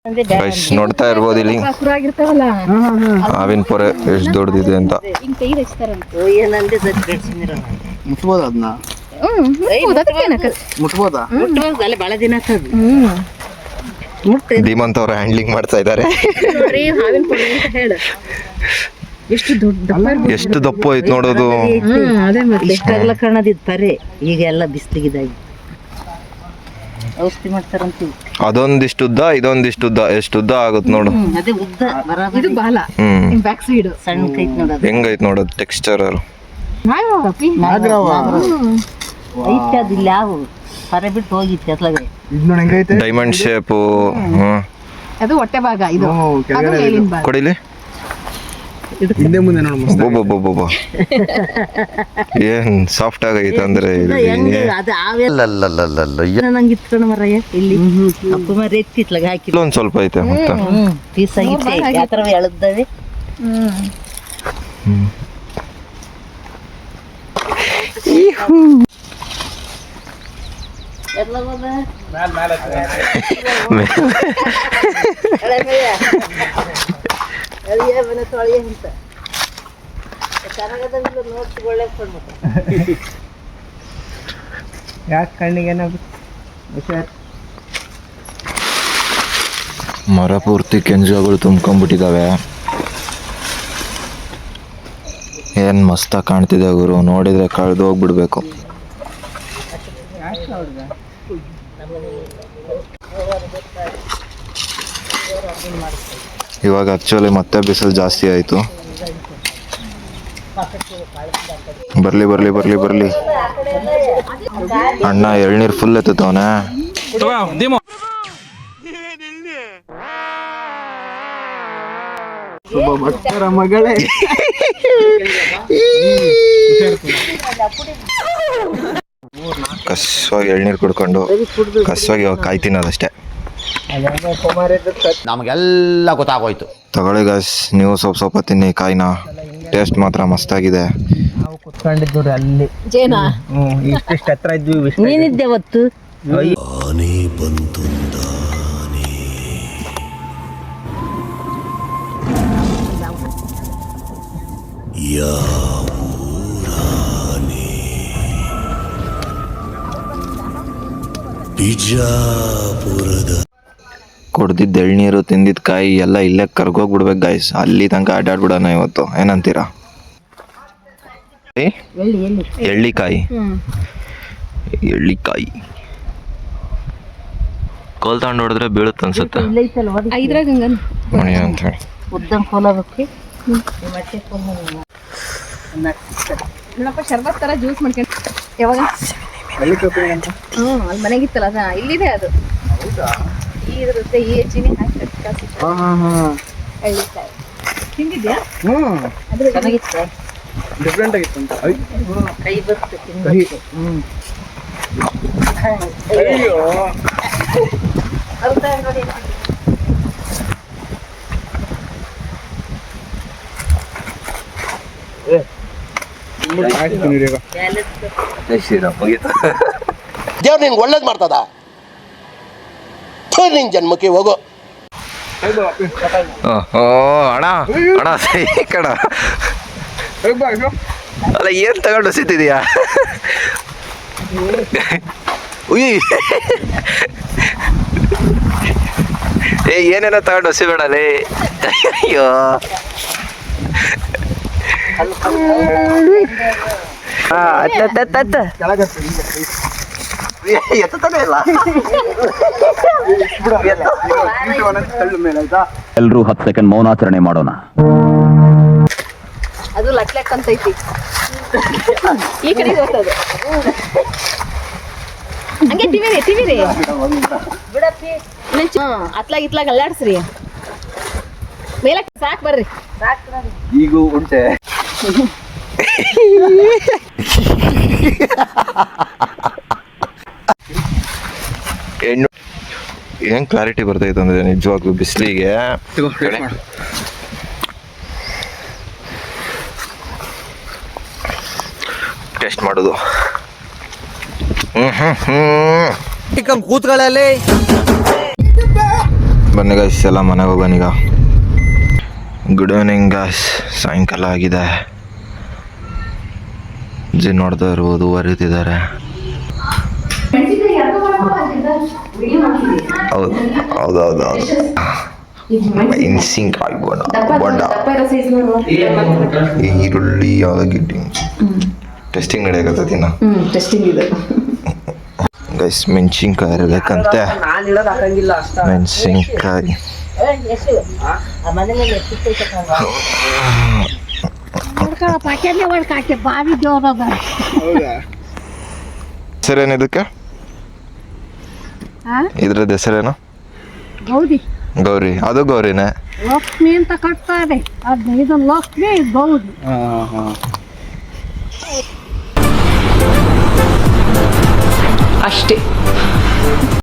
Guys ನೋಡ್ತಾ ಇರ್ಬೋದು ಇಲ್ಲಿ ಹಾವಿನ ಪೊರೆ ಎಷ್ಟು ದೊಡ್ಡದಿದೆ ಅಂತ. ಮುಟ್ಬೋದ ಅದನ್ನ ಮುಟ್ಬೋದಾ ಬಹಳ ದಿನ ಧೀಮಂತ್ ಅವ್ರ ಹ್ಯಾಂಡ್ಲಿಂಗ್ ಮಾಡ್ತಾ ಇದ್ದಾರೆ. ಎಷ್ಟು ದಪ್ಪ ಐತ್ ನೋಡೋದು. ಇಷ್ಟಾಗ್ಲ ಕಾಣದಿದ್ ಪರೆ ಈಗ ಎಲ್ಲ ಬಿಸ್ಲಿಗಿದಾಗಿ ಔಷಧಿ ಮಾಡ್ತಾರಂತ. ಅದೊಂದಿಷ್ಟು ಉದ್ದ ಇದೊಂದಿಷ್ಟು ಉದ್ದ ಎಷ್ಟು ಉದ್ದ ಆಗುತ್ತೆ ನೋಡು. ಅದೇ ಉದ್ದ ಇದು ಬಾಲ ಬ್ಯಾಕ್ ಸೈಡ್ ಸಣ್ಣ ಕೈತ್ ನೋಡೋದು ಹೆಂಗೈತ್ ನೋಡೋದು ಟೆಕ್ಸ್ಚರ್. ಐತೆ ಅದಿಲ್ಲ ಯಾವ ಪರೆ ಬಿಟ್ಟು ಹೋಗಿತ್ತೆ ಅತ್ಲಾಗೆ ಡೈಮಂಡ್ ಶೇಪು. ಅದು ಹೊಟ್ಟೆ ಭಾಗ ಇದು ಕೊಡಿಲಿ ಹಿಂದೆ ಮುಂದೆ ನೋಡು. ಏನ್ ಸಾಫ್ಟ್ ಆಗೈತೆ ಅಂದ್ರೆ ನಂಗೆ ಇತ್ಕೊಂಡು ಮರಯ್ಯ ಇಲ್ಲಿ ಅಪ್ಪ ಮರ ಎತ್ತಿತ್ಲಾಗ ಹಾಕಿ ಒಂದ್ ಸ್ವಲ್ಪ ಐತೆ ಮತ್ತೆ ಪೀಸ್ ಆಗಿತ್ತೆ ಯಾವ ಥರ ಎಳದ್ದವೆ. ಯಾಕೆ ಕಣ್ಣಿಗೆ ಮರ ಪೂರ್ತಿ ಕೆಂಜುಗಳು ತುಂಬ್ಕೊಂಡ್ಬಿಟ್ಟಿದಾವೆ. ಏನ್ ಮಸ್ತಾಗಿ ಕಾಣ್ತಿದೆ ಗುರು, ನೋಡಿದ್ರೆ ಕಳೆದು ಹೋಗ್ಬಿಡ್ಬೇಕು. ಇವಾಗ ಆಕ್ಚುಲಿ ಮತ್ತೆ ಬಿಸಿಲು ಜಾಸ್ತಿ ಆಯ್ತು. ಬರ್ಲಿ ಬರ್ಲಿ ಬರ್ಲಿ ಬರ್ಲಿ ಅಣ್ಣ ಎಳ್ನೀರು ಫುಲ್ ಎತ್ತವನೆ. ಮಗಳೇ ಕಸ್ವಾಗಿ ಎಳ್ನೀರು ಕುಡ್ಕೊಂಡು ಕಸ್ವಾಗಿ ಇವಾಗ ಕಾಯಿ ತಿನ್ನೋದಷ್ಟೇ. ನಮಗೆಲ್ಲ ಗೊತ್ತಾಗೋಯ್ತು. ತಗೊಳ್ಳಿ ಗಾಯ್ಸ್, ನೀವು ಸ್ವಲ್ಪ ತಿನ್ನಿ ಕಾಯಿನ. ಟೇಸ್ಟ್ ಮಾತ್ರ ಮಸ್ತಾಗಿದೆ. ನಾವು ಕುತ್ಕೊಂಡಿದ್ದು ಅಲ್ಲಿ ಜೇನಾ ಇಷ್ಟಿಷ್ಟು ಹತ್ರ ಇದ್ವಿ. ನೀನಿದ್ದೆ ಅವತ್ತು ಆನೆ ಬಂತು ಬಿಜಾಪುರದ ಕುಡ್ದಿದ್ದ ಎಳ್ನೀರು ತಿಂದಿದ್ದ ಕಾಯಿ ಎಲ್ಲ ಇಲ್ಲೇ ಕರ್ಗೋಗ್ಬಿಡ್ಬೇಕು ಗಾಯ್ಸ್. ಅಲ್ಲಿ ತನಕ ಆಟಾಡ್ಬಿಡೋಣ ಇವತ್ತು, ಏನಂತೀರಾ? ಎಳ್ಳಿಕಾಯಿ ಎಳ್ಳಿಕಾಯಿ ಕೋಲ್ ತಗೊಂಡು ಹೊಡೆದ್ರೆ ಬೀಳುತ್ತೆ ಅನ್ಸುತ್ತೆ. ಮಣಿ ಅಂತ ಹೇಳಿ ಉದ್ದಂಗೆ ಕೋಲಾಗಕ್ಕೆ ಶರ್ಬತ್ ತರ ಜ್ಯೂಸ್ ಮಾಡ್ಕೊಂಡು ಯಾವಾಗ ಅಲ್ಲಿ ಮನೆಗಿತ್ತಲ್ಲ ಅದ ಇಲ್ಲಿದೆ ಅದು. ಇದ್ರುತ್ತೆ ಈ ಹೆಚ್ಚಿನ ತಿಂದಿದ್ಯಾ? ಚೆನ್ನಾಗಿತ್ತು, ಡಿಫ್ರೆಂಟ್ ಆಗಿತ್ತು ಅಂತ. ಕೈ ಬರುತ್ತೆ ಅಯ್ಯೋ ನೋಡಿ. ದೇವ್ರು ನಿನ್ಗೆ ಒಳ್ಳೇದು ಮಾಡ್ತದ. ನಿನ್ ಜನ್ಮಕ್ಕೆ ಹೋಗೋ. ಅಣ್ಣ ಅಣ್ಣ ಸೈ ಕಣ ಅಲ್ಲ, ಏನ್ ತಗೊಂಡು ಸಿತ್ತಿದೀಯಾ? ಏನೇನೋ ತಗೊಂಡು ಹಸಿಬೇಡಲೇ. ಅಯ್ಯೋ ಎಲ್ರೂ 10 ಸೆಕೆಂಡ್ ಮೌನಾಚರಣೆ ಮಾಡೋಣ. ಅದು ಲಕ್ ಅಂತ ಐತಿ. ಈ ಕಡೆ ಹೋಗ್ತದೆ ಹಂಗೆ ತಿವಿರಿ ಬಿಡಪ್ಪಿ. ಅತ್ಲಾಗ ಇತ್ಲಾಗ ಅಲ್ಲಾಡ್ಸ್ರಿ ಮೇಲಕ್ ಸಾಕ್ ಬರ್ರಿ. ಈಗ ಉಂಟೆ ಹೆಂಗ್ ಕ್ಲಾರಿಟಿ ಬರ್ತೈತೆ ಅಂದ್ರೆ ನಿಜವಾಗ್ಲೂ ಬಿಸಿಲಿಗೆ ಟೆಸ್ಟ್ ಮಾಡೋದು. ಕೂತ್ಗಳಲ್ಲಿ ಬನ್ನಿ ಗಾಯ್ಸ್ ಎಲ್ಲ ಮನೆಗೆ ಹೋಗೋಣ ಈಗ. ಗುಡ್ ಈವ್ನಿಂಗ್ ಗಾಯ್ಸ್, ಸಾಯಂಕಾಲ ಆಗಿದೆ. ಅಜ್ಜಿ ನೋಡ್ತಾ ಇರ್ಬೋದು, ಬರೀತಿದ್ದಾರೆ. ಹೌದು ಹೌದು ಹೌದು ಹೌದು. ಮೆಣಸಿನ್ಕಾಯಿ ಬೊಂಡ, ಈರುಳ್ಳಿ ಗಿಡ್ಡಿ ಟೆಸ್ಟಿಂಗ್ ನಡೆಯಕತ್ತೈತಿ ನಾ ಗೈಸ್. ಮೆಣಸಿನ್ಕಾಯಿ ಇರಬೇಕಂತೆ, ಮೆಣಸಿನ್ಕಾಯಿ. ಬಾರಿ ಜೋರದ ಹೆಸರೇನು ಇದಕ್ಕೆ? ಇದ್ರದ್ದು ಹೆಸರೇನು? ಗೌರಿ ಗೌರಿ. ಅದು ಗೌರಿನೇ. ಲಕ್ಷ್ಮಿ ಅಂತ ಕಟ್ತಾರೆ, ಅದು ಇದು ಲಕ್ಷ್ಮಿ ಗೌರಿ. ಅಷ್ಟೇ.